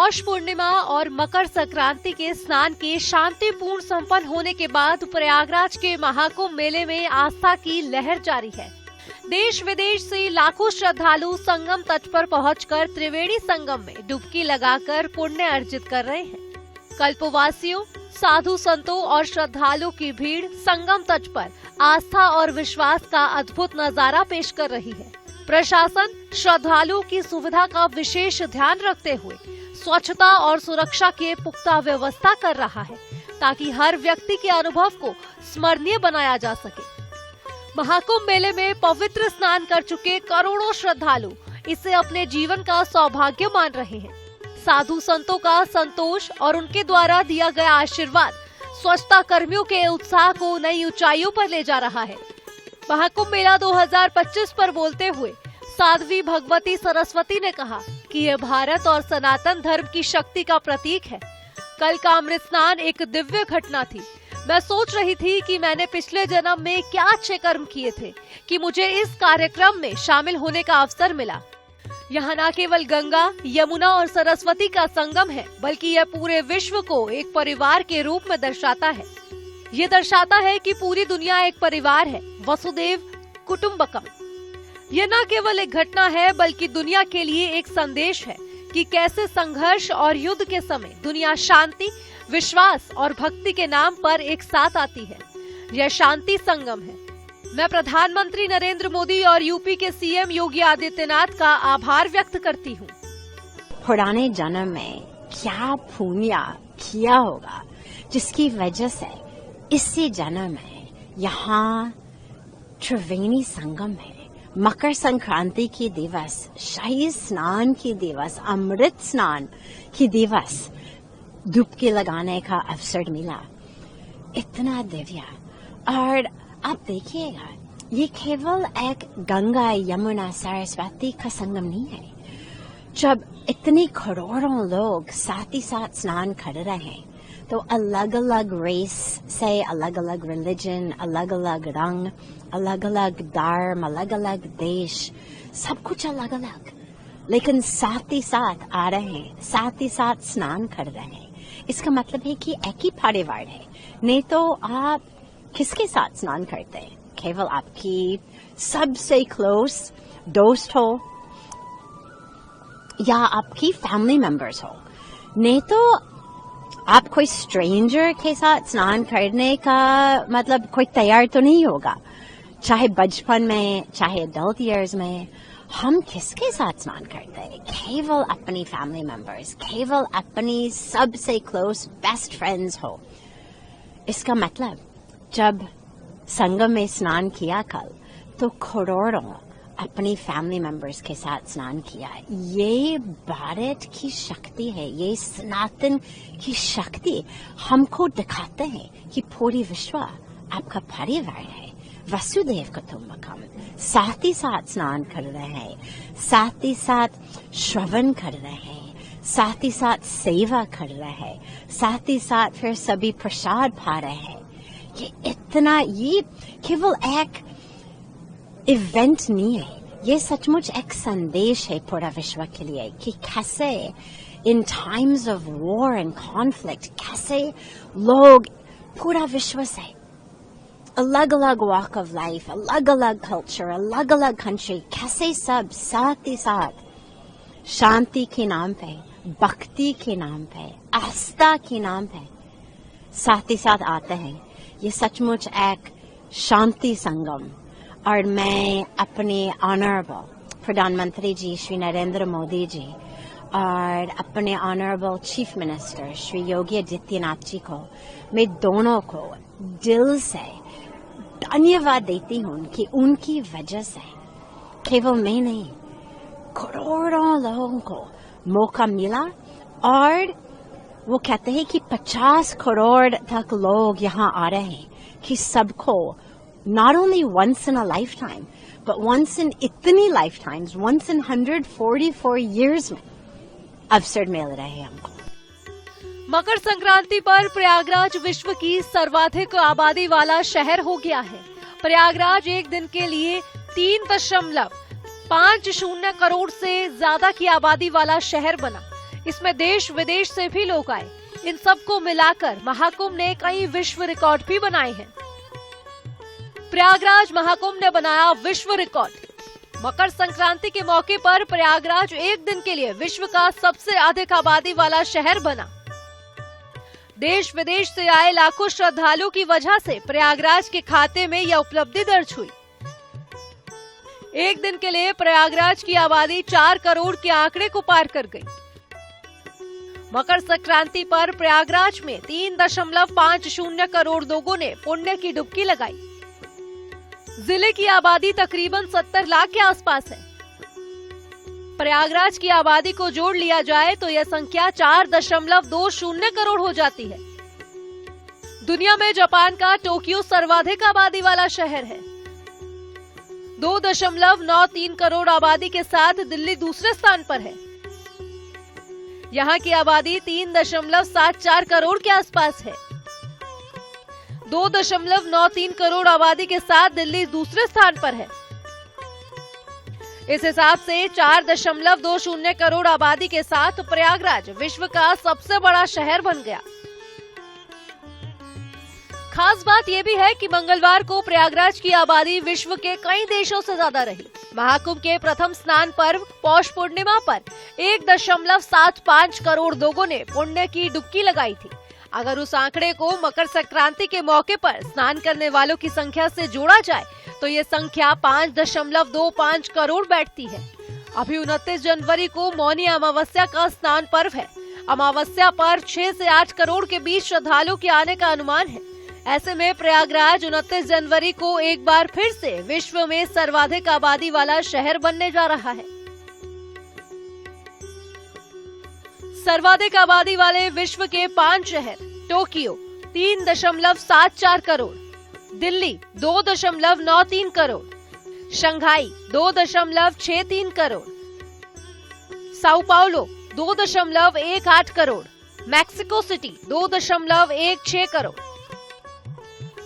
पौष पूर्णिमा और मकर संक्रांति के स्नान के शांतिपूर्ण संपन्न होने के बाद प्रयागराज के महाकुंभ मेले में आस्था की लहर जारी है। देश विदेश से लाखों श्रद्धालु संगम तट पर पहुंचकर त्रिवेणी संगम में डुबकी लगाकर पुण्य अर्जित कर रहे हैं। कल्पवासियों, साधु संतों और श्रद्धालुओं की भीड़ संगम तट पर आस्था और विश्वास का अद्भुत नजारा पेश कर रही है। प्रशासन श्रद्धालुओं की सुविधा का विशेष ध्यान रखते हुए स्वच्छता और सुरक्षा के पुख्ता व्यवस्था कर रहा है, ताकि हर व्यक्ति के अनुभव को स्मरणीय बनाया जा सके। महाकुंभ मेले में पवित्र स्नान कर चुके करोड़ों श्रद्धालु इसे अपने जीवन का सौभाग्य मान रहे हैं। साधु संतों का संतोष और उनके द्वारा दिया गया आशीर्वाद स्वच्छता कर्मियों के उत्साह को नई ऊंचाइयों पर ले जा रहा है। महाकुंभ मेला 2025 पर बोलते हुए साध्वी भगवती सरस्वती ने कहा कि यह भारत और सनातन धर्म की शक्ति का प्रतीक है। कल का अमृत स्नान एक दिव्य घटना थी। मैं सोच रही थी कि मैंने पिछले जन्म में क्या अच्छे कर्म किए थे कि मुझे इस कार्यक्रम में शामिल होने का अवसर मिला। यहाँ न केवल गंगा, यमुना और सरस्वती का संगम है, बल्कि यह पूरे विश्व को एक परिवार के रूप में दर्शाता है। ये दर्शाता है कि पूरी दुनिया एक परिवार है, वसुदेव कुटुम्बकम। यह न केवल एक घटना है, बल्कि दुनिया के लिए एक संदेश है कि कैसे संघर्ष और युद्ध के समय दुनिया शांति, विश्वास और भक्ति के नाम पर एक साथ आती है। यह शांति संगम है। मैं प्रधानमंत्री नरेंद्र मोदी और यूपी के सीएम योगी आदित्यनाथ का आभार व्यक्त करती हूँ। पुराने जन्म में क्या पुण्य किया होगा, जिसकी वजह से इसी जन्म में यहाँ त्रिवेणी संगम में मकर संक्रांति की दिवस, शाही स्नान की दिवस, अमृत स्नान की दिवस डुबकी लगाने का अवसर मिला। इतना दिव्य। और आप देखिएगा, ये केवल एक गंगा, यमुना, सरस्वती का संगम नहीं है। जब इतनी करोड़ों लोग साथ ही साथ स्नान कर रहे हैं, तो अलग अलग रेस से, अलग अलग रिलीजन, अलग अलग रंग, अलग अलग धर्म, अलग अलग देश, सब कुछ अलग अलग, लेकिन साथ ही साथ आ रहे हैं, साथ ही साथ स्नान कर रहे हैं। इसका मतलब है कि एक ही परिवार है। नहीं तो आप किसके साथ स्नान करते हैं? केवल आपकी सबसे क्लोज दोस्त हो या आपकी फैमिली मेंबर्स हो। नहीं तो आप कोई स्ट्रेंजर के साथ स्नान करने का मतलब कोई तैयार तो नहीं होगा। चाहे बचपन में, चाहे एडल्ट इयर्स में, हम किसके साथ स्नान करते हैं? केवल अपनी फैमिली मेंबर्स, केवल अपनी सबसे क्लोज बेस्ट फ्रेंड्स हो। इसका मतलब जब संगम में स्नान किया कल, तो करोड़ों अपनी फैमिली मेंबर्स के साथ स्नान किया। ये भारत की शक्ति है, ये सनातन की शक्ति हमको दिखाते हैं कि पूरी विश्व आपका परिवार है। वसुदेव कुटुम्बकम। साथ ही साथ स्नान कर रहे हैं, साथ ही साथ श्रवण कर रहे हैं, साथ ही साथ सेवा कर रहे हैं, साथ ही साथ फिर सभी प्रसाद पा रहे हैं। ये केवल एक इवेंट नहीं है, ये सचमुच एक संदेश है पूरा विश्व के लिए कि कैसे in times of war and conflict, कैसे लोग पूरा विश्व से अलग अलग वॉक ऑफ लाइफ, अलग अलग कल्चर, अलग अलग कंट्री, कैसे सब साथ ही साथ शांति के नाम पे, भक्ति के नाम पे, आस्था के नाम पे साथ ही साथ आते हैं। ये सचमुच एक शांति संगम। और मैं अपने ऑनरेबल प्रधानमंत्री जी श्री नरेंद्र मोदी जी और अपने honourable chief minister Shri Yogi Adityanath ji को, मैं दोनों को दिल से धन्यवाद देती हूँ कि उनकी वजह से केवल मैं नहीं, करोड़ों लोगों को मौका मिला। और वो कहते हैं कि 50 करोड़ तक लोग यहाँ आ रहे हैं कि सबको not only once in a lifetime, but once in इतनी lifetimes, once in 144 years में अवसर मिल रहे हैं हमको। मकर संक्रांति पर प्रयागराज विश्व की सर्वाधिक आबादी वाला शहर हो गया है। प्रयागराज एक दिन के लिए 3.50 करोड़ से ज्यादा की आबादी वाला शहर बना। इसमें देश विदेश से भी लोग आए। इन सबको मिलाकर महाकुंभ ने कई विश्व रिकॉर्ड भी बनाए हैं। प्रयागराज महाकुंभ ने बनाया विश्व रिकॉर्ड। मकर संक्रांति के मौके पर प्रयागराज एक दिन के लिए विश्व का सबसे अधिक आबादी वाला शहर बना। देश विदेश से आए लाखों श्रद्धालुओं की वजह से प्रयागराज के खाते में यह उपलब्धि दर्ज हुई। एक दिन के लिए प्रयागराज की आबादी 4 करोड़ के आंकड़े को पार कर गई। मकर संक्रांति पर प्रयागराज में 3.50 करोड़ लोगों ने पुण्य की डुबकी लगाई। जिले की आबादी तकरीबन 70 लाख के आसपास है। प्रयागराज की आबादी को जोड़ लिया जाए तो यह संख्या 4.20 करोड़ हो जाती है। दुनिया में जापान का टोक्यो सर्वाधिक आबादी वाला शहर है। 2.93 करोड़ आबादी के साथ दिल्ली दूसरे स्थान पर है। यहाँ की आबादी 3.74 करोड़ के आसपास है। 2.93 करोड़ आबादी के साथ दिल्ली दूसरे स्थान पर है। इस हिसाब से 4.20 करोड़ आबादी के साथ प्रयागराज विश्व का सबसे बड़ा शहर बन गया। खास बात यह भी है कि मंगलवार को प्रयागराज की आबादी विश्व के कई देशों से ज्यादा रही। महाकुंभ के प्रथम स्नान पर्व पौष पूर्णिमा पर 1.75 करोड़ लोगों ने पुण्य की डुबकी लगाई थी। अगर उस आंकड़े को मकर संक्रांति के मौके पर स्नान करने वालों की संख्या से जोड़ा जाए तो ये संख्या 5.25 करोड़ बैठती है। अभी 29 जनवरी को मौनी अमावस्या का स्नान पर्व है। अमावस्या पर 6 से 8 करोड़ के बीच श्रद्धालुओं के आने का अनुमान है। ऐसे में प्रयागराज 29 जनवरी को एक बार फिर से विश्व में सर्वाधिक आबादी वाला शहर बनने जा रहा है। सर्वाधिक आबादी वाले विश्व के 5 शहर: Tokyo 3.74 crore, Delhi 2.93 crore, Shanghai 2.63 crore, Sao Paulo 2.18 crore, Mexico city 2.16 crore.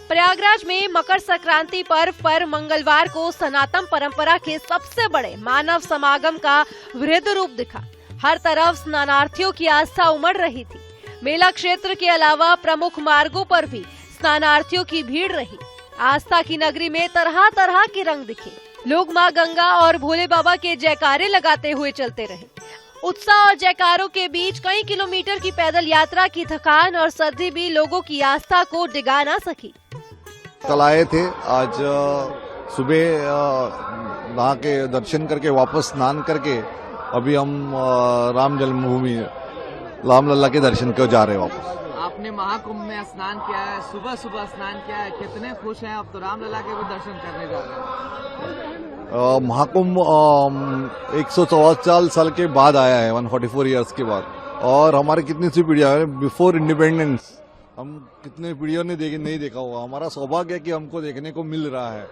Prayagraj में मकर संक्रांति पर्व पर मंगलवार को सनातन परंपरा के सबसे बड़े मानव समागम का वृहद रूप दिखा। हर तरफ स्नानार्थियों की आस्था उमड़ रही थी। मेला क्षेत्र के अलावा प्रमुख मार्गों पर भी स्नानार्थियों की भीड़ रही। आस्था की नगरी में तरह तरह के रंग दिखे। लोग मां गंगा और भोले बाबा के जयकारे लगाते हुए चलते रहे। उत्साह और जयकारों के बीच कई किलोमीटर की पैदल यात्रा की थकान और सर्दी भी लोगों की आस्था को डिगा ना सकी। कल आए थे, आज सुबह नहा के दर्शन करके वापस स्नान करके अभी हम राम जन्मभूमि राम लल्ला के दर्शन को जा रहे हैं वापस। आपने महाकुंभ में स्नान किया है, सुबह सुबह स्नान किया है, कितने खुश हैं? अब तो राम लल्ला के भी दर्शन करने जा रहे हैं। महाकुंभ 114 साल के बाद आया है, 144 ईयर्स के बाद। और हमारे कितनी सी पीढ़ियां है, बिफोर इंडिपेंडेंस हम कितने पीढ़ियों ने नहीं देखा होगा। हमारा सौभाग्य है कि हमको देखने को मिल रहा है।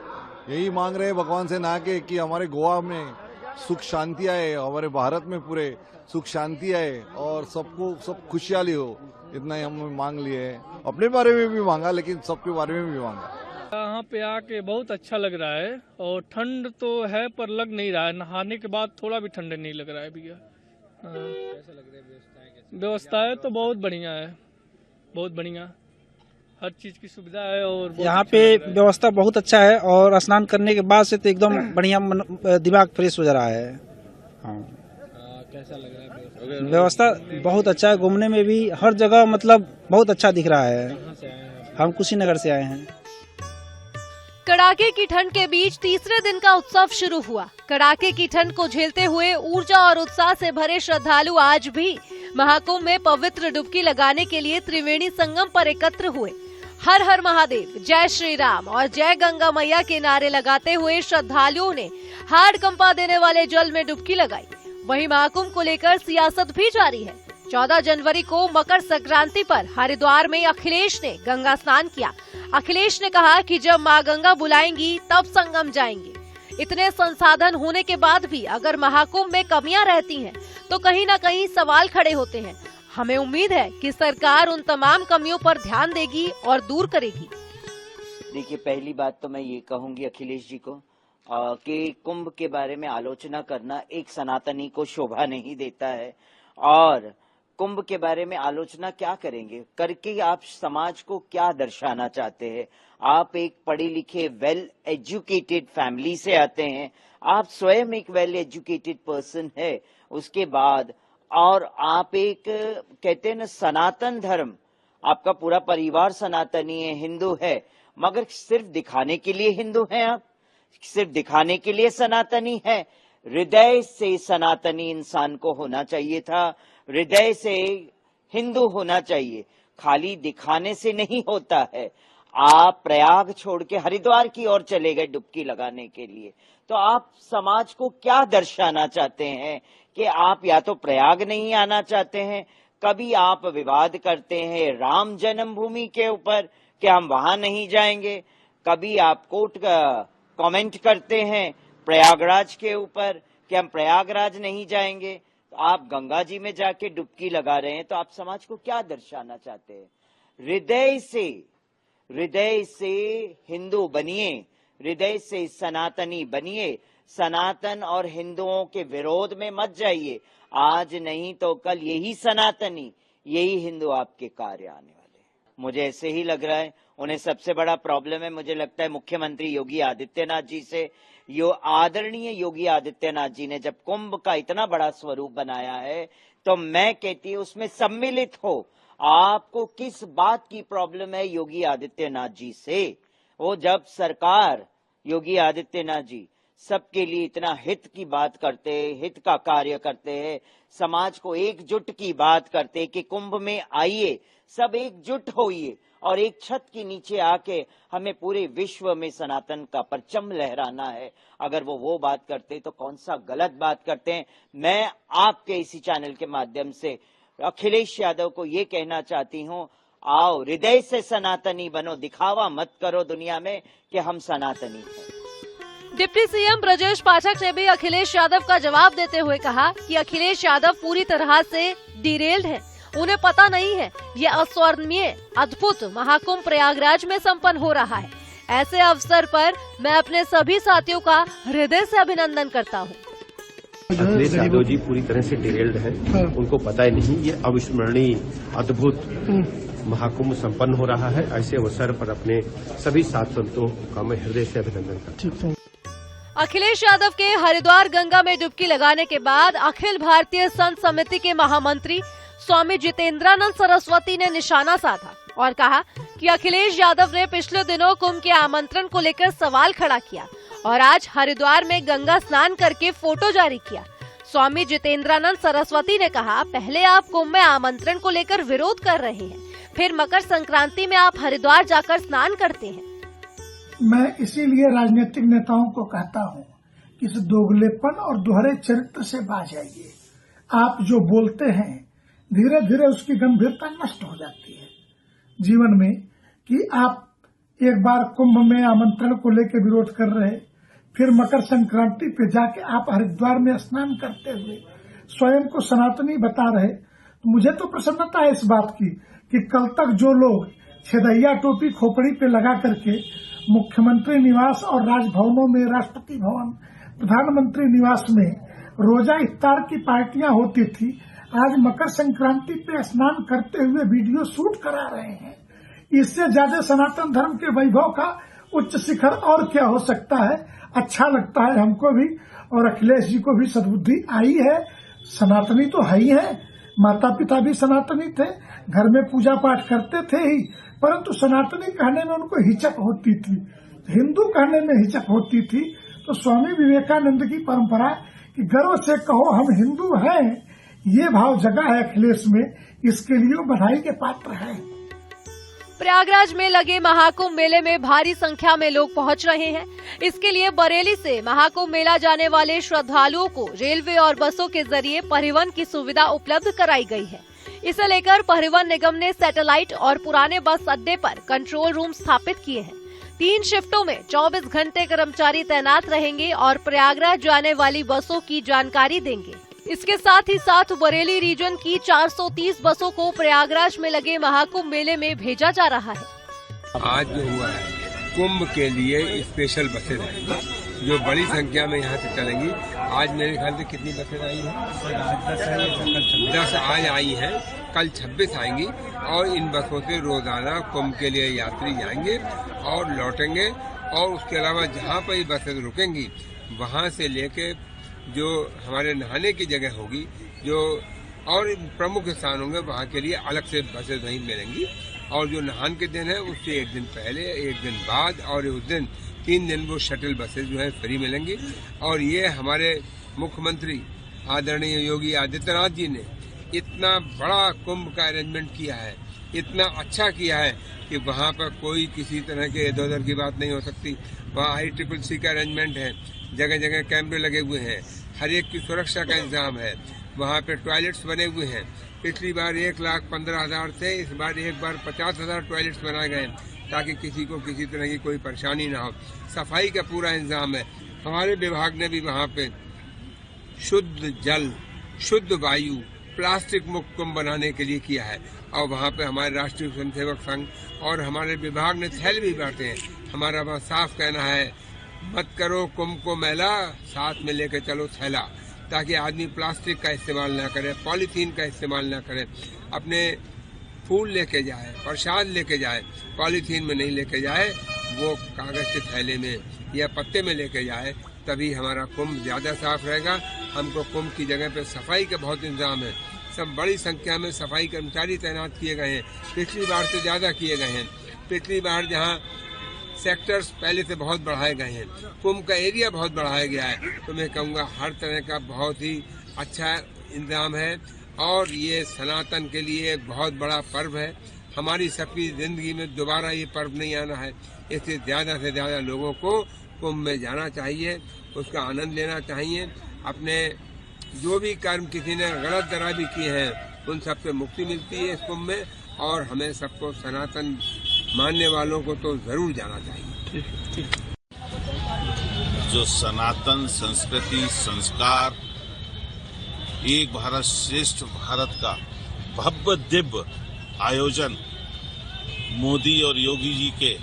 यही मांग रहे हैं भगवान से ना कि हमारे गोवा में सुख शांति आए, हमारे भारत में पूरे सुख शांति आए और सबको सब खुशहाली हो। इतना ही हम मांग लिए हैं। अपने बारे में भी मांगा, लेकिन सबके बारे में भी मांगा। यहाँ पे आके बहुत अच्छा लग रहा है और ठंड तो है पर लग नहीं रहा है। नहाने के बाद थोड़ा भी ठंड नहीं लग रहा है भैया। कैसा लग रहा है व्यवस्थाएं? व्यवस्थाएं तो बहुत बढ़िया है, बहुत बढ़िया, हर चीज की सुविधा है। और यहाँ पे व्यवस्था बहुत अच्छा है और स्नान करने के बाद से तो एकदम बढ़िया दिमाग फ्रेश हो जा रहा है। हाँ, कैसा लग रहा है व्यवस्था? बहुत अच्छा है। घूमने में भी हर जगह मतलब बहुत अच्छा दिख रहा है। कहाँ से आए हैं? हम कुशीनगर से आए हैं। कड़ाके की ठंड के बीच तीसरे दिन का उत्सव शुरू हुआ। कड़ाके की ठंड को झेलते हुए ऊर्जा और उत्साह से भरे श्रद्धालु आज भी महाकुंभ में पवित्र डुबकी लगाने के लिए त्रिवेणी संगम पर एकत्र हुए। हर हर महादेव, जय श्री राम और जय गंगा मैया के नारे लगाते हुए श्रद्धालुओं ने हाड़ कंपा देने वाले जल में डुबकी लगाई। वहीं महाकुंभ को लेकर सियासत भी जारी है। 14 जनवरी को मकर संक्रांति पर हरिद्वार में अखिलेश ने गंगा स्नान किया। अखिलेश ने कहा कि जब मां गंगा बुलाएंगी तब संगम जाएंगे। इतने संसाधन होने के बाद भी अगर महाकुंभ में कमियां रहती हैं, तो कहीं न कहीं सवाल खड़े होते हैं। हमें उम्मीद है कि सरकार उन तमाम कमियों पर ध्यान देगी और दूर करेगी। देखिए, पहली बात तो मैं ये कहूंगी अखिलेश जी को कि कुंभ के बारे में आलोचना करना एक सनातनी को शोभा नहीं देता है। और कुंभ के बारे में आलोचना क्या करेंगे? करके आप समाज को क्या दर्शाना चाहते हैं? आप एक पढ़े लिखे वेल एजुकेटेड फैमिली से आते हैं, आप स्वयं एक वेल एजुकेटेड पर्सन है, उसके बाद और आप एक कहते हैं ना सनातन धर्म, आपका पूरा परिवार सनातनी है, हिंदू है, मगर सिर्फ दिखाने के लिए हिंदू हैं आप, सिर्फ दिखाने के लिए सनातनी है। हृदय से सनातनी इंसान को होना चाहिए था, हृदय से हिंदू होना चाहिए, खाली दिखाने से नहीं होता है। आप प्रयाग छोड़ के हरिद्वार की ओर चले गए डुबकी लगाने के लिए, तो आप समाज को क्या दर्शाना चाहते हैं कि आप या तो प्रयाग नहीं आना चाहते हैं, कभी आप विवाद करते हैं राम जन्मभूमि के ऊपर कि हम वहां नहीं जाएंगे, कभी आप कोर्ट का कमेंट करते हैं प्रयागराज के ऊपर कि हम प्रयागराज नहीं जाएंगे, तो आप गंगा जी में जाके डुबकी लगा रहे हैं, तो आप समाज को क्या दर्शाना चाहते हैं? हृदय से हिंदू बनिए, हृदय से सनातनी बनिए, सनातन और हिंदुओं के विरोध में मत जाइए। आज नहीं तो कल यही सनातनी, यही हिंदू आपके कार्य आने वाले हैं। मुझे ऐसे ही लग रहा है उन्हें सबसे बड़ा प्रॉब्लम है, मुझे लगता है मुख्यमंत्री योगी आदित्यनाथ जी से। आदरणीय योगी आदित्यनाथ जी ने जब कुंभ का इतना बड़ा स्वरूप बनाया है, तो मैं कहती हूँ उसमें सम्मिलित हो। आपको किस बात की प्रॉब्लम है योगी आदित्यनाथ जी से? वो जब सरकार योगी आदित्यनाथ जी सबके लिए इतना हित की बात करते हैं, हित का कार्य करते हैं, समाज को एकजुट की बात करते हैं कि कुंभ में आइए, सब एकजुट होइए और एक छत के नीचे आके हमें पूरे विश्व में सनातन का परचम लहराना है। अगर वो बात करते तो कौन सा गलत बात करते हैं? मैं आपके इसी चैनल के माध्यम से अखिलेश यादव को ये कहना चाहती हूँ, आओ हृदय से सनातनी बनो, दिखावा मत करो दुनिया में कि हम सनातनी हैं। डिप्टी सीएम ब्रजेश पाठक ने भी अखिलेश यादव का जवाब देते हुए कहा कि अखिलेश यादव पूरी तरह से डिरेल्ड है, उन्हें पता नहीं है ये अस्वर्णीय अद्भुत महाकुंभ प्रयागराज में संपन्न हो रहा है। ऐसे अवसर पर मैं अपने सभी साथियों का हृदय से अभिनंदन करता हूँ। अखिलेश यादव जी पूरी तरह से डिरेल्ड हैं, उनको पता ही नहीं ये अविस्मरणीय अद्भुत महाकुंभ संपन्न हो रहा है। ऐसे अवसर पर अपने सभी साथ संतों का मैं हृदय से अभिनंदन करता हूँ। अखिलेश यादव के हरिद्वार गंगा में डुबकी लगाने के बाद अखिल भारतीय संत समिति के महामंत्री स्वामी जितेंद्रानंद सरस्वती ने निशाना साधा और कहा कि अखिलेश यादव ने पिछले दिनों कुंभ के आमंत्रण को लेकर सवाल खड़ा किया और आज हरिद्वार में गंगा स्नान करके फोटो जारी किया। स्वामी जितेंद्रानंद सरस्वती ने कहा, पहले आप कुंभ में आमंत्रण को लेकर विरोध कर रहे हैं, फिर मकर संक्रांति में आप हरिद्वार जाकर स्नान करते हैं। मैं इसीलिए राजनीतिक नेताओं को कहता हूं कि इस दोगलेपन और दोहरे चरित्र से बाज आइए। आप जो बोलते हैं धीरे धीरे उसकी गंभीरता नष्ट हो जाती है जीवन में, कि आप एक बार कुंभ में आमंत्रण को लेकर विरोध कर रहे, फिर मकर संक्रांति पे जाके आप हरिद्वार में स्नान करते हुए स्वयं को सनातनी बता रहे। मुझे तो प्रसन्नता है इस बात की कि कल तक जो लोग छेदैया टोपी खोपड़ी पे लगा करके मुख्यमंत्री निवास और राजभवनों में, राष्ट्रपति भवन, प्रधानमंत्री निवास में रोजा इफ्तार की पार्टियां होती थी, आज मकर संक्रांति पे स्नान करते हुए वीडियो शूट करा रहे हैं। इससे ज्यादा सनातन धर्म के वैभव का उच्च शिखर और क्या हो सकता है? अच्छा लगता है हमको भी और अखिलेश जी को भी सद्बुद्धि आई है। सनातनी तो है ही है, माता पिता भी सनातनी थे, घर में पूजा पाठ करते थे ही, परंतु सनातनी कहने में उनको हिचक होती थी, हिंदू कहने में हिचक होती थी। तो स्वामी विवेकानंद की परंपरा कि गर्व से कहो हम हिंदू हैं, ये भाव जगा है अखिलेश में, इसके लिए वो बधाई के पात्र हैं। प्रयागराज में लगे महाकुंभ मेले में भारी संख्या में लोग पहुंच रहे हैं। इसके लिए बरेली से महाकुंभ मेला जाने वाले श्रद्धालुओं को रेलवे और बसों के जरिए परिवहन की सुविधा उपलब्ध कराई गई है। इसे लेकर परिवहन निगम ने सैटेलाइट और पुराने बस अड्डे पर कंट्रोल रूम स्थापित किए हैं। 3 शिफ्टों में 24 घंटे कर्मचारी तैनात रहेंगे और प्रयागराज जाने वाली बसों की जानकारी देंगे। इसके साथ ही साथ बरेली रीजन की 430 बसों को प्रयागराज में लगे महाकुंभ मेले में भेजा जा रहा है। आज जो हुआ है कुंभ के लिए स्पेशल बसें रहेंगी जो बड़ी संख्या में यहाँ से चलेंगी। आज मेरे ख्याल से कितनी बसें आई हैं? 10 आज आई हैं, कल 26 आएंगी और इन बसों से रोजाना कुंभ के लिए यात्री जाएंगे और लौटेंगे। और उसके अलावा जहाँ पर ये बसें रुकेंगी वहाँ से लेके जो हमारे नहाने की जगह होगी, जो और प्रमुख स्थान होंगे, वहाँ के लिए अलग से बसें नहीं मिलेंगी। और जो नहान के दिन है उससे एक दिन पहले, एक दिन बाद और उस दिन 3 दिन वो शटल बसेज जो है फ्री मिलेंगी। और ये हमारे मुख्यमंत्री आदरणीय योगी आदित्यनाथ जी ने इतना बड़ा कुंभ का अरेंजमेंट किया है, इतना अच्छा किया है कि वहाँ पर कोई किसी तरह के इधर उधर की बात नहीं हो सकती। वहाँ ICCC का अरेंजमेंट है, जगह जगह कैमरे लगे हुए हैं, हर एक की सुरक्षा का इंतजाम है, वहाँ पे टॉयलेट्स बने हुए हैं। पिछली बार 1,15,000 थे, इस बार 50,000 टॉयलेट्स बनाए गए ताकि किसी को किसी तरह की कोई परेशानी ना हो। सफाई का पूरा इंतजाम है। हमारे विभाग ने भी वहाँ पे शुद्ध जल, शुद्ध वायु, प्लास्टिक मुक्त कुंभ बनाने के लिए किया है। और वहाँ पे हमारे राष्ट्रीय स्वयंसेवक संघ और हमारे विभाग ने थैले भी बांटे हैं। हमारा वहाँ साफ कहना है, मत करो कुंभ को मैला, साथ में लेकर चलो थैला, ताकि आदमी प्लास्टिक का इस्तेमाल ना करे, पॉलीथीन का इस्तेमाल ना करे। अपने फूल लेके जाए, प्रसाद लेके जाए, पॉलीथीन में नहीं लेके जाए, वो कागज के थैले में या पत्ते में लेके जाए, तभी हमारा कुंभ ज्यादा साफ रहेगा। हमको कुंभ की जगह पे सफाई का बहुत इंतजाम है। सब बड़ी संख्या में सफाई कर्मचारी तैनात किए गए हैं, पिछली बार से ज्यादा किए गए हैं। पिछली बार जहाँ सेक्टर्स पहले से बहुत बढ़ाए गए हैं, कुंभ का एरिया बहुत बढ़ाया गया है, तो मैं कहूँगा हर तरह का बहुत ही अच्छा इंतजाम है। और ये सनातन के लिए एक बहुत बड़ा पर्व है। हमारी सबकी जिंदगी में दोबारा ये पर्व नहीं आना है, इसलिए ज्यादा से ज्यादा लोगों को कुंभ में जाना चाहिए, उसका आनंद लेना चाहिए। अपने जो भी कर्म किसी ने गलत तरह भी किए हैं उन सबसे मुक्ति मिलती है इस कुंभ में। और हमें सबको सनातन मानने वालों को तो जरूर जाना चाहिए। जो सनातन संस्कृति, संस्कार, एक भारत श्रेष्ठ भारत का भव्य दिव्य आयोजन मोदी और योगी जी के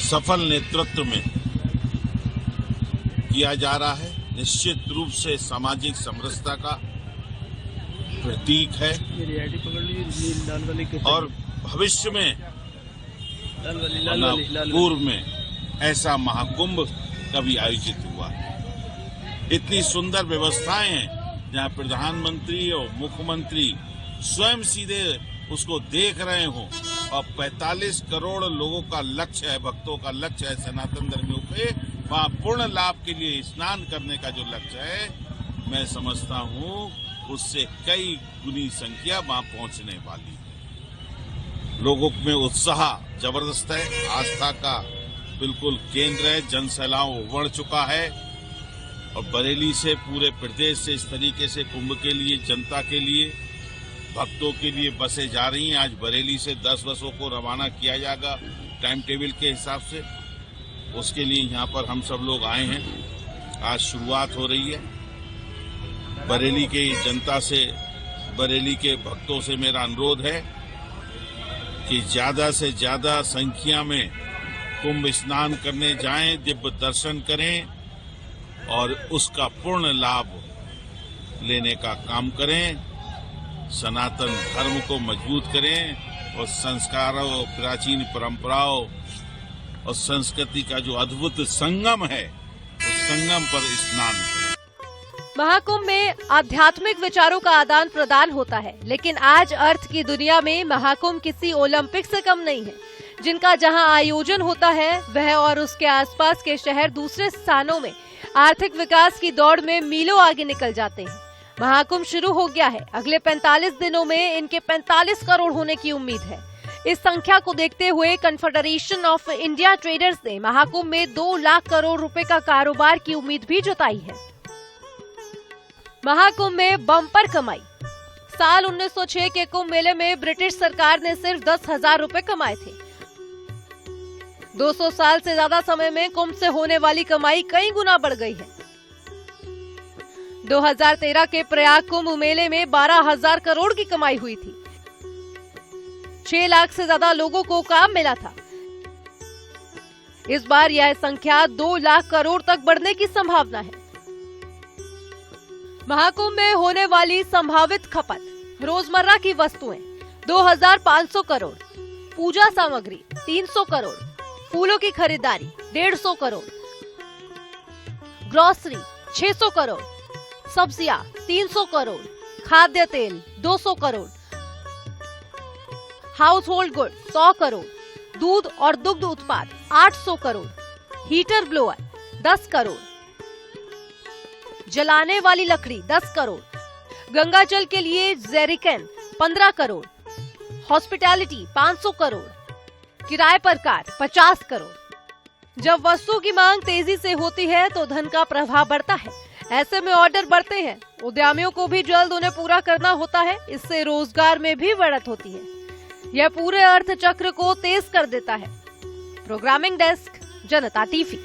सफल नेतृत्व में किया जा रहा है, निश्चित रूप से सामाजिक समरसता का प्रतीक है। और भविष्य में पूर्व में ऐसा महाकुंभ कभी आयोजित हुआ। इतनी सुंदर व्यवस्थाएं हैं जहां प्रधानमंत्री और मुख्यमंत्री स्वयं सीधे उसको देख रहे हों। और 45 करोड़ लोगों का लक्ष्य है, भक्तों का लक्ष्य है सनातन धर्मियों पे, वहाँ पूर्ण लाभ के लिए स्नान करने का जो लक्ष्य है, मैं समझता हूँ उससे कई गुनी संख्या वहाँ पहुँचने वाली है। लोगों में उत्साह जबरदस्त है, आस्था का बिल्कुल केंद्र है, जनसैलाब उमड़ चुका है। और बरेली से पूरे प्रदेश से इस तरीके से कुंभ के लिए, जनता के लिए, भक्तों के लिए बसें जा रही हैं। आज बरेली से 10 बसों को रवाना किया जाएगा टाइम टेबल के हिसाब से। उसके लिए यहाँ पर हम सब लोग आए हैं। आज शुरुआत हो रही है। बरेली की जनता से, बरेली के भक्तों से मेरा अनुरोध है कि ज्यादा से ज्यादा संख्या में कुंभ स्नान करने जाएं, दिव्य दर्शन करें और उसका पूर्ण लाभ लेने का काम करें। सनातन धर्म को मजबूत करें और संस्कारों, प्राचीन परंपराओं और संस्कृति का जो अद्भुत संगम है, उस संगम पर स्नान करें। महाकुंभ में आध्यात्मिक विचारों का आदान प्रदान होता है, लेकिन आज अर्थ की दुनिया में महाकुंभ किसी ओलंपिक से कम नहीं है। जिनका जहां आयोजन होता है वह और उसके आसपास के शहर दूसरे स्थानों में आर्थिक विकास की दौड़ में मीलों आगे निकल जाते हैं। महाकुंभ शुरू हो गया है। अगले 45 दिनों में इनके 45 करोड़ होने की उम्मीद है। इस संख्या को देखते हुए कन्फेडरेशन ऑफ इंडिया ट्रेडर्स ने महाकुंभ में 2 लाख करोड़ रुपए का कारोबार की उम्मीद भी जताई है। महाकुंभ में बम्पर कमाई। साल 1906 के कुंभ मेले में ब्रिटिश सरकार ने सिर्फ 10,000 रुपए कमाए थे। 200 साल से ज्यादा समय में कुंभ से होने वाली कमाई कई गुना बढ़ गई है। 2013 के प्रयाग कुंभ मेले में 12,000 करोड़ की कमाई हुई थी। 6 लाख से ज्यादा लोगों को काम मिला था। इस बार यह संख्या 2 लाख करोड़ तक बढ़ने की संभावना है। महाकुंभ में होने वाली संभावित खपत: रोजमर्रा की वस्तुएं 2500 करोड़, पूजा सामग्री 300 करोड़, फूलों की खरीदारी 150 करोड़, ग्रोसरी 600 करोड़, सब्जियां 300 करोड़, खाद्य तेल 200 crore, house hold good 100 crore, दूध और दुग्ध उत्पाद 800 करोड़, हीटर ब्लोअर 10 करोड़, जलाने वाली लकड़ी 10 करोड़, गंगा जल के लिए जेरिकन 15 करोड़, हॉस्पिटैलिटी 500 करोड़, किराए पर कार 50 करोड़। जब वस्तु की मांग तेजी से होती है तो धन का प्रवाह बढ़ता है, ऐसे में ऑर्डर बढ़ते हैं। उद्यमियों को भी जल्द उन्हें पूरा करना होता है, इससे रोजगार में भी बढ़त होती है। यह पूरे अर्थ चक्र को तेज कर देता है। प्रोग्रामिंग डेस्क, जनता टीवी।